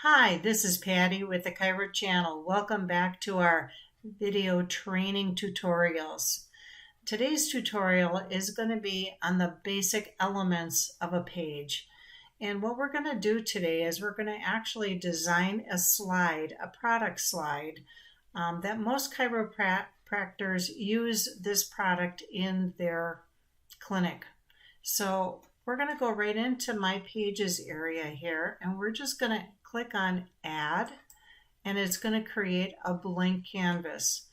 Hi, this is Patty with the Kyra channel. Welcome back to our video training tutorials. Today's tutorial is going to be on the basic elements of a page. And what we're going to do today is we're going to actually design a slide, a product slide, that most chiropractors use this product in their clinic. So we're going to go right into my pages area here, and we're just going to click on add, and it's going to create a blank canvas.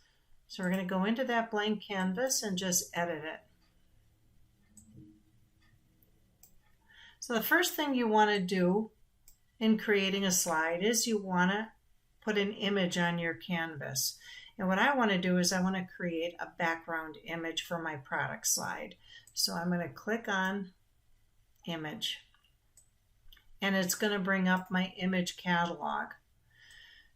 So we're going to go into that blank canvas and just edit it. So the first thing you want to do in creating a slide is you want to put an image on your canvas. And what I want to do is I want to create a background image for my product slide. So I'm going to click on image, and it's going to bring up my image catalog.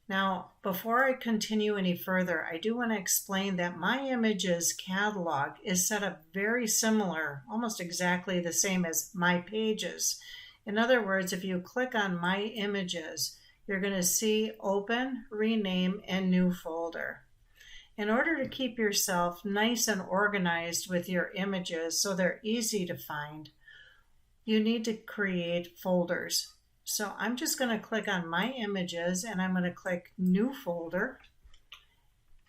Now, before I continue any further, I do want to explain that my images catalog is set up very similar, almost exactly the same as my pages. In other words, if you click on my images, you're going to see open, rename, and new folder. In order to keep yourself nice and organized with your images so they're easy to find, you need to create folders. So I'm just going to click on my images, and I'm going to click new folder.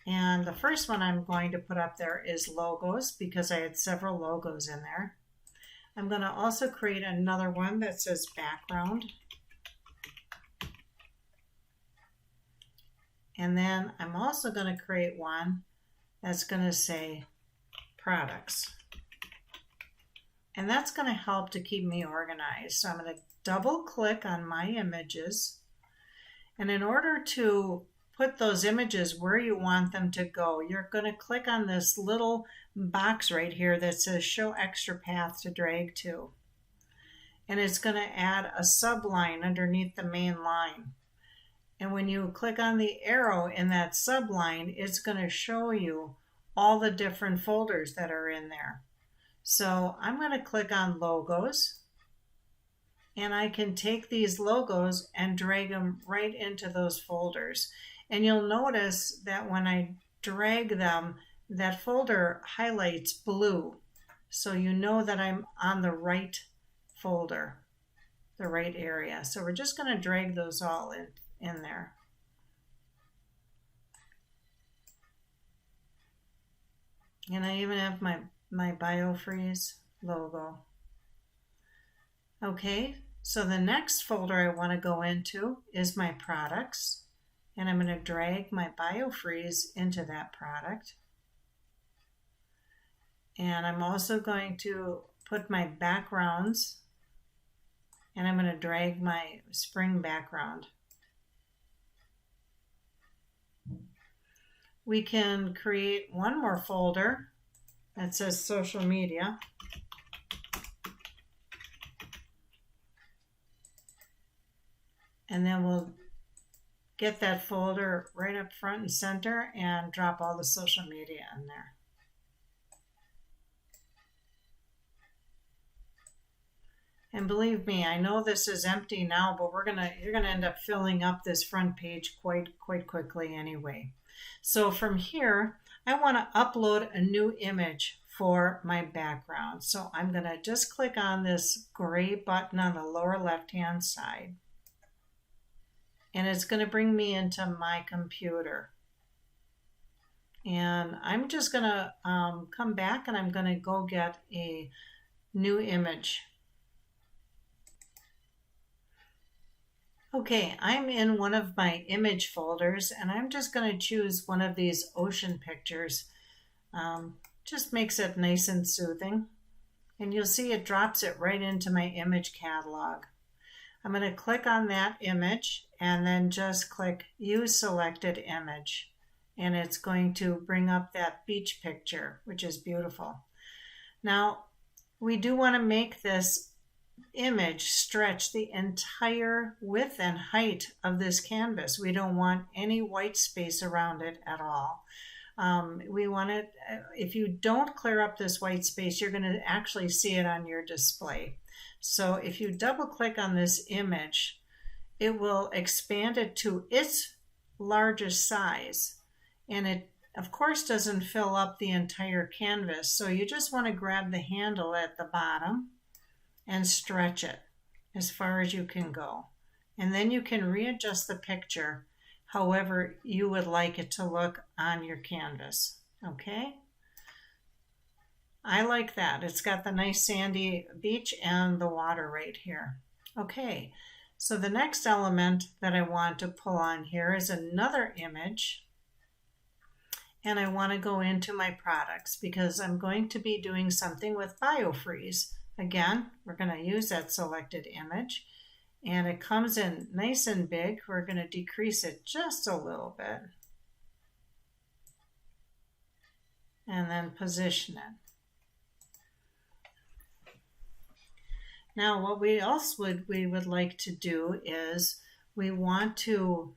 And the first one I'm going to put up there is logos, because I had several logos in there. I'm going to also create another one that says background. And then I'm also going to create one that's going to say products. And that's going to help to keep me organized. So I'm going to double click on my images. And in order to put those images where you want them to go, you're going to click on this little box right here that says show extra path to drag to. And it's going to add a subline underneath the main line. And when you click on the arrow in that subline, it's going to show you all the different folders that are in there. So I'm going to click on logos, and I can take these logos and drag them right into those folders. And you'll notice that when I drag them, that folder highlights blue. So you know that I'm on the right folder, the right area. So we're just going to drag those all in there. And I even have my BioFreeze logo. Okay, so the next folder I want to go into is my products, and I'm going to drag my BioFreeze into that product. And I'm also going to put my backgrounds, and I'm going to drag my spring background. We can create one more folder that says social media. And then we'll get that folder right up front and center and drop all the social media in there. And believe me, I know this is empty now, but you're gonna end up filling up this front page quite quickly anyway. So from here, I want to upload a new image for my background. So I'm going to just click on this gray button on the lower left-hand side. And it's going to bring me into my computer. And I'm just going to come back, and I'm going to go get a new image. Okay, I'm in one of my image folders, and I'm just going to choose one of these ocean pictures. Just makes it nice and soothing. And you'll see it drops it right into my image catalog. I'm going to click on that image and then just click Use Selected Image. And it's going to bring up that beach picture, which is beautiful. Now, we do want to make this image stretch the entire width and height of this canvas. We don't want any white space around it at all. We want it, if you don't clear up this white space, you're going to actually see it on your display. So if you double click on this image, it will expand it to its largest size. And it, of course, doesn't fill up the entire canvas. So you just want to grab the handle at the bottom and stretch it as far as you can go. And then you can readjust the picture however you would like it to look on your canvas. Okay? I like that. It's got the nice sandy beach and the water right here. Okay, so the next element that I want to pull on here is another image. And I want to go into my products because I'm going to be doing something with BioFreeze. Again, we're going to use that selected image. And it comes in nice and big. We're going to decrease it just a little bit. And then position it. Now what we would like to do is we want to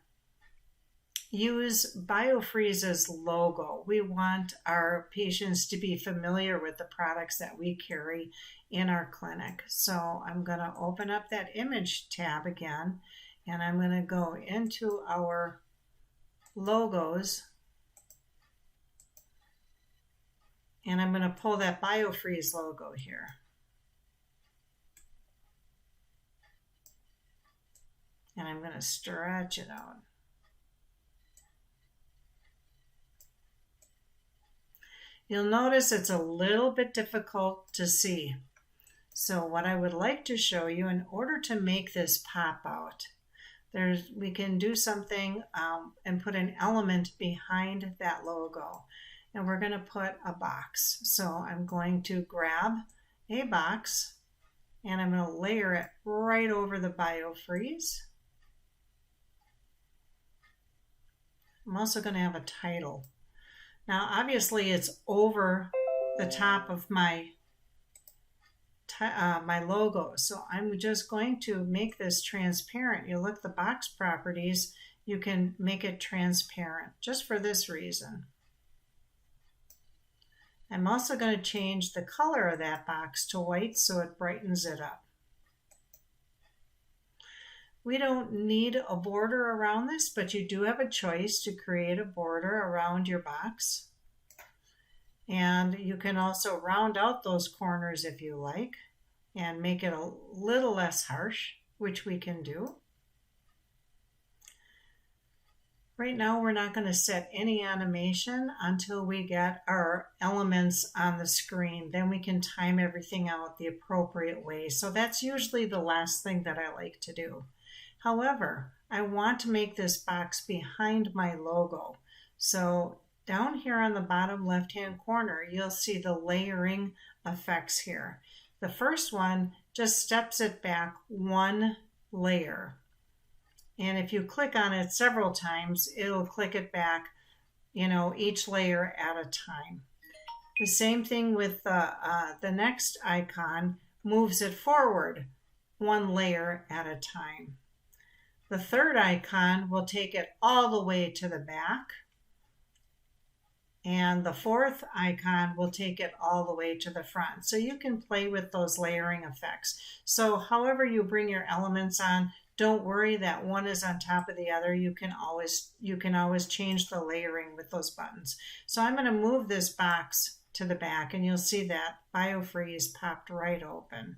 use BioFreeze's logo. We want our patients to be familiar with the products that we carry in our clinic. So I'm going to open up that image tab again, and I'm going to go into our logos, and I'm going to pull that BioFreeze logo here. And I'm going to stretch it out. You'll notice it's a little bit difficult to see. So what I would like to show you, in order to make this pop out, we can do something and put an element behind that logo. And we're going to put a box. So I'm going to grab a box and I'm going to layer it right over the BioFreeze. I'm also going to have a title. Now obviously it's over the top of my logo, so I'm just going to make this transparent. You look at the box properties, you can make it transparent just for this reason. I'm also going to change the color of that box to white so it brightens it up. We don't need a border around this, but you do have a choice to create a border around your box. And you can also round out those corners if you like and make it a little less harsh, which we can do. Right now we're not going to set any animation until we get our elements on the screen. Then we can time everything out the appropriate way. So that's usually the last thing that I like to do. However, I want to make this box behind my logo. So down here on the bottom left-hand corner, you'll see the layering effects here. The first one just steps it back one layer. And if you click on it several times, it'll click it back, each layer at a time. The same thing with the next icon, moves it forward one layer at a time. The third icon will take it all the way to the back. And the fourth icon will take it all the way to the front. So you can play with those layering effects. So however you bring your elements on, don't worry that one is on top of the other. You can always change the layering with those buttons. So I'm going to move this box to the back and you'll see that BioFreeze popped right open.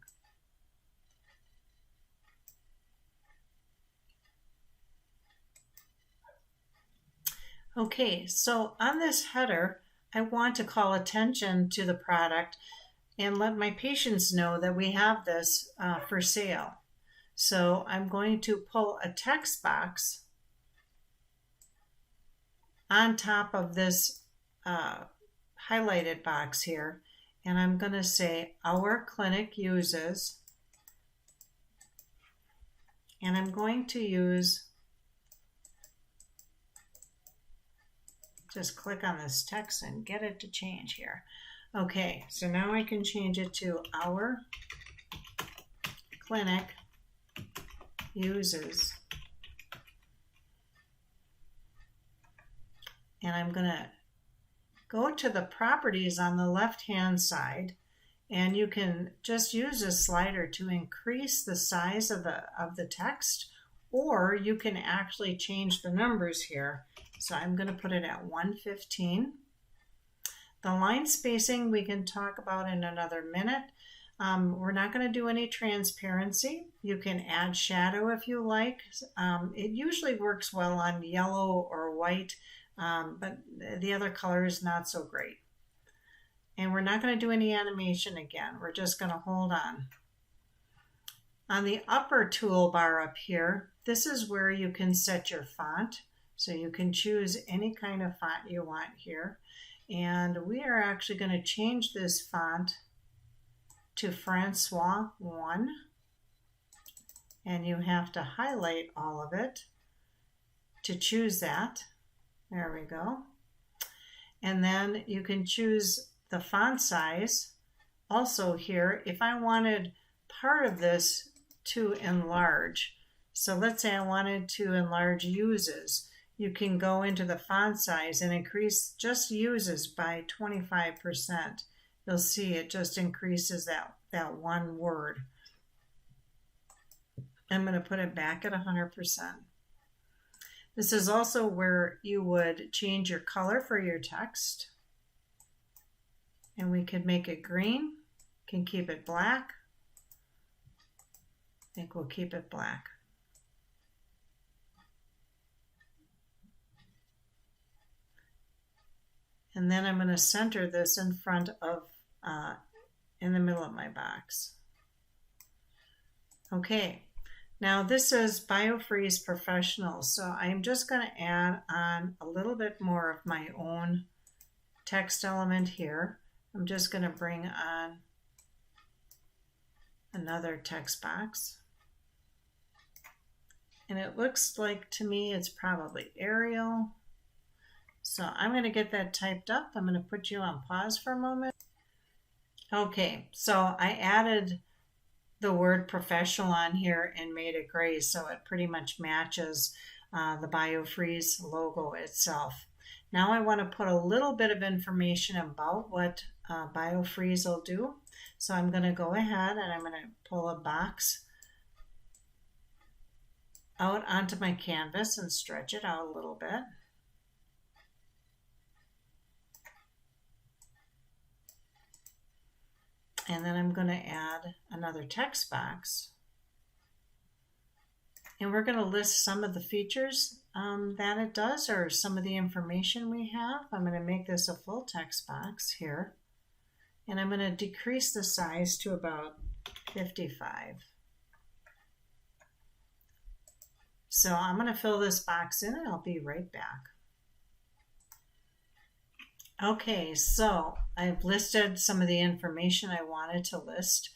Okay, so on this header, I want to call attention to the product and let my patients know that we have this for sale. So I'm going to pull a text box on top of this highlighted box here, and I'm going to say our clinic uses, and I'm going to use, just click on this text and get it to change here. Okay, so now I can change it to our clinic uses. And I'm going to go to the properties on the left-hand side, and you can just use a slider to increase the size of the text or you can actually change the numbers here. So I'm going to put it at 115. The line spacing we can talk about in another minute. We're not going to do any transparency. You can add shadow if you like. It usually works well on yellow or white, but the other color is not so great. And we're not going to do any animation again. We're just going to hold on. On the upper toolbar up here, this is where you can set your font. So you can choose any kind of font you want here. And we are actually going to change this font to Francois 1. And you have to highlight all of it to choose that. There we go. And then you can choose the font size also here. If I wanted part of this to enlarge, so let's say I wanted to enlarge uses, you can go into the font size and increase just uses by 25%. You'll see it just increases that one word. I'm going to put it back at 100%. This is also where you would change your color for your text. And we could make it green, can keep it black. I think we'll keep it black. And then I'm going to center this in front of, in the middle of my box. Okay, now this is BioFreeze Professional, so I'm just going to add on a little bit more of my own text element here. I'm just going to bring on another text box. And it looks like to me it's probably Arial. So I'm going to get that typed up. I'm going to put you on pause for a moment. Okay, so I added the word professional on here and made it gray, so it pretty much matches the BioFreeze logo itself. Now I want to put a little bit of information about what BioFreeze will do. So I'm going to go ahead and I'm going to pull a box out onto my canvas and stretch it out a little bit. And then I'm going to add another text box. And we're going to list some of the features that it does, or some of the information we have. I'm going to make this a full text box here. And I'm going to decrease the size to about 55. So I'm going to fill this box in and I'll be right back. Okay, so I've listed some of the information I wanted to list,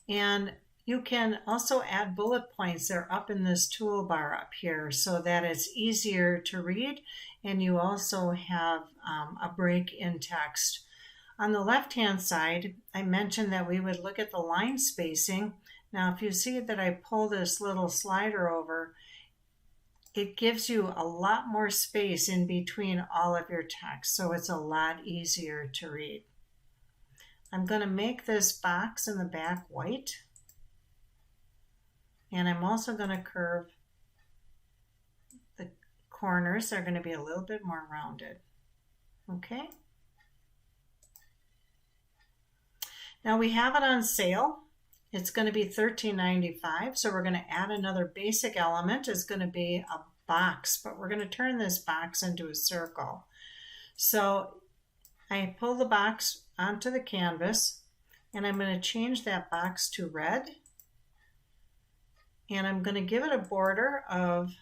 and you can also add bullet points. They're up in this toolbar up here so that it's easier to read, and you also have a break in text. On the left-hand side, I mentioned that we would look at the line spacing. Now, if you see that I pull this little slider over, it gives you a lot more space in between all of your text, so it's a lot easier to read. I'm going to make this box in the back white, and I'm also going to curve the corners. They're going to be a little bit more rounded. Okay. Now we have it on sale. It's going to be $13.95, so we're going to add another basic element. It's going to be a box, but we're going to turn this box into a circle. So I pull the box onto the canvas, and I'm going to change that box to red, and I'm going to give it a border of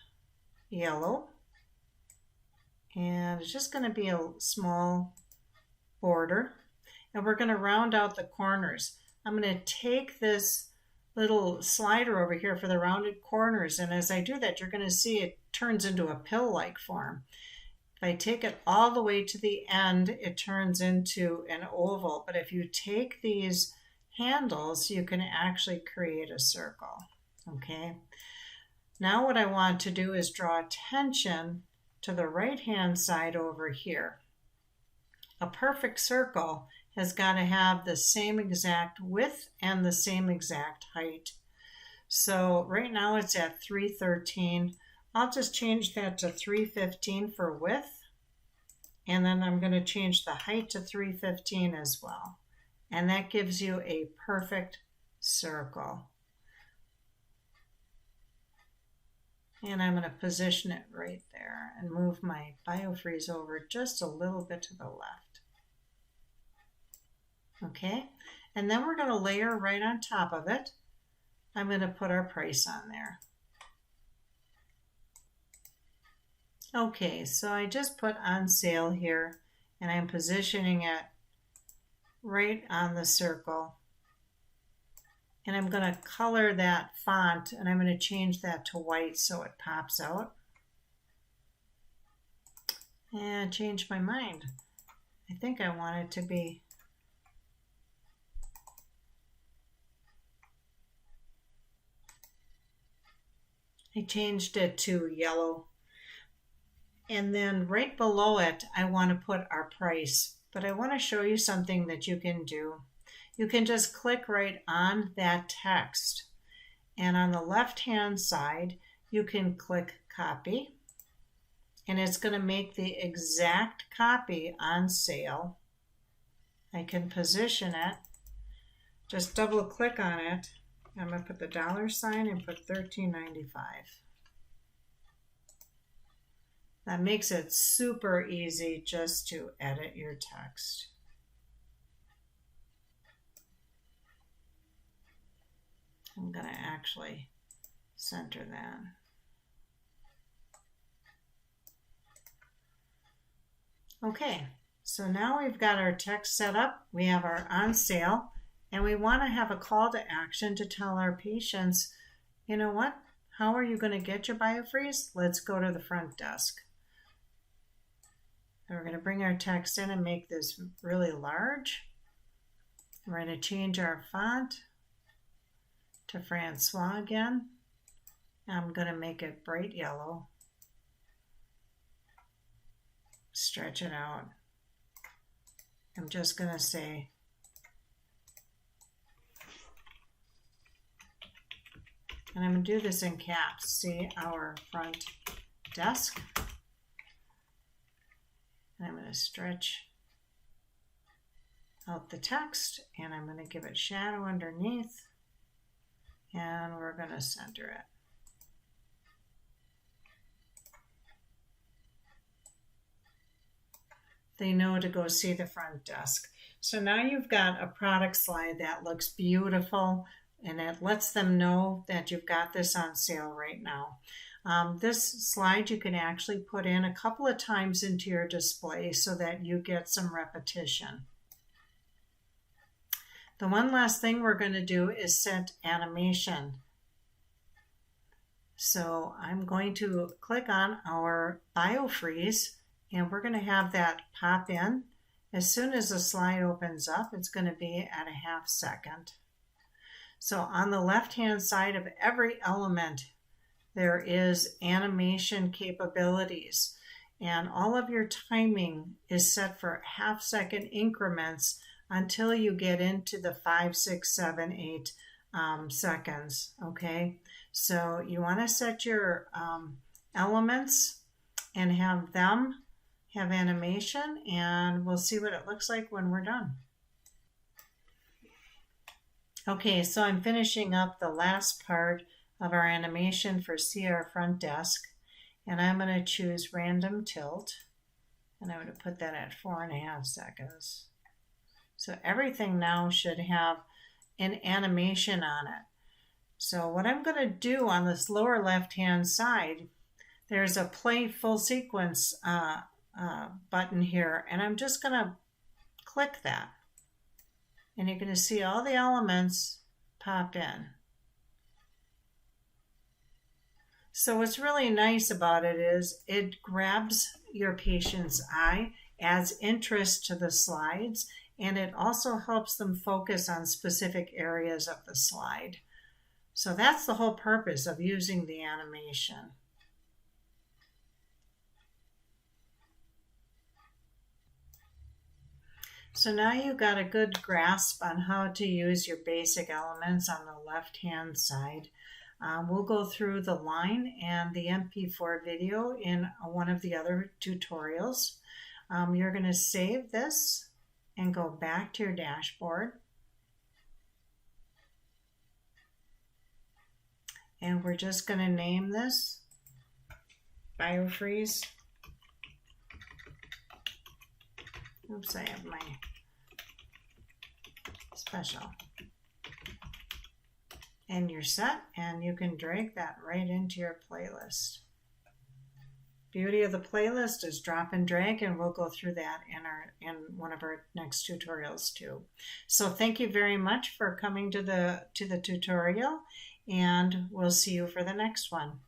yellow, and it's just going to be a small border, and we're going to round out the corners. I'm going to take this little slider over here for the rounded corners, and as I do that, you're going to see it turns into a pill-like form. If I take it all the way to the end, it turns into an oval, but if you take these handles, you can actually create a circle. Okay. Now what I want to do is draw attention to the right-hand side over here. A perfect circle has got to have the same exact width and the same exact height. So right now it's at 313. I'll just change that to 315 for width. And then I'm going to change the height to 315 as well. And that gives you a perfect circle. And I'm going to position it right there and move my BioFreeze over just a little bit to the left. Okay, and then we're going to layer right on top of it. I'm going to put our price on there. Okay, so I just put on sale here, and I'm positioning it right on the circle. And I'm going to color that font, and I'm going to change that to white so it pops out. And change my mind. I think I want it to be I changed it to yellow. And then right below it, I want to put our price. But I want to show you something that you can do. You can just click right on that text. And on the left-hand side, you can click copy. And it's going to make the exact copy on sale. I can position it. Just double click on it. I'm going to put the $sign and put $13.95. That makes it super easy just to edit your text. I'm going to actually center that. Okay, so now we've got our text set up. We have our on sale, and we want to have a call to action to tell our patients, you know what? How are you going to get your BioFreeze? Let's go to the front desk. And we're going to bring our text in and make this really large. We're going to change our font to Francois again. I'm going to make it bright yellow. Stretch it out. I'm just going to say and I'm going to do this in caps. See our front desk. And I'm going to stretch out the text, and I'm going to give it shadow underneath, and we're going to center it. They know to go see the front desk. So now you've got a product slide that looks beautiful, and it lets them know that you've got this on sale right now. This slide you can actually put in a couple of times into your display so that you get some repetition. The one last thing we're going to do is set animation. So I'm going to click on our BioFreeze, and we're going to have that pop in. As soon as the slide opens up, it's going to be at a ½ second. So on the left-hand side of every element, there is animation capabilities, and all of your timing is set for ½ second increments until you get into the 5, 6, 7, 8 seconds. Okay, so you want to set your elements and have them have animation, and we'll see what it looks like when we're done. Okay, so I'm finishing up the last part of our animation for See Our Front Desk, and I'm going to choose Random Tilt, and I'm going to put that at 4.5 seconds. So everything now should have an animation on it. So what I'm going to do on this lower left-hand side, there's a Play Full Sequence button here, and I'm just going to click that. And you're going to see all the elements pop in. So what's really nice about it is it grabs your patient's eye, adds interest to the slides, and it also helps them focus on specific areas of the slide. So that's the whole purpose of using the animation. So now you've got a good grasp on how to use your basic elements on the left-hand side. We'll go through the line and the MP4 video in one of the other tutorials. You're going to save this and go back to your dashboard. And we're just going to name this Biofreeze. Oops, I have my special. And you're set, and you can drag that right into your playlist. Beauty of the playlist is drop and drag, and we'll go through that in one of our next tutorials too. So thank you very much for coming to the tutorial, and we'll see you for the next one.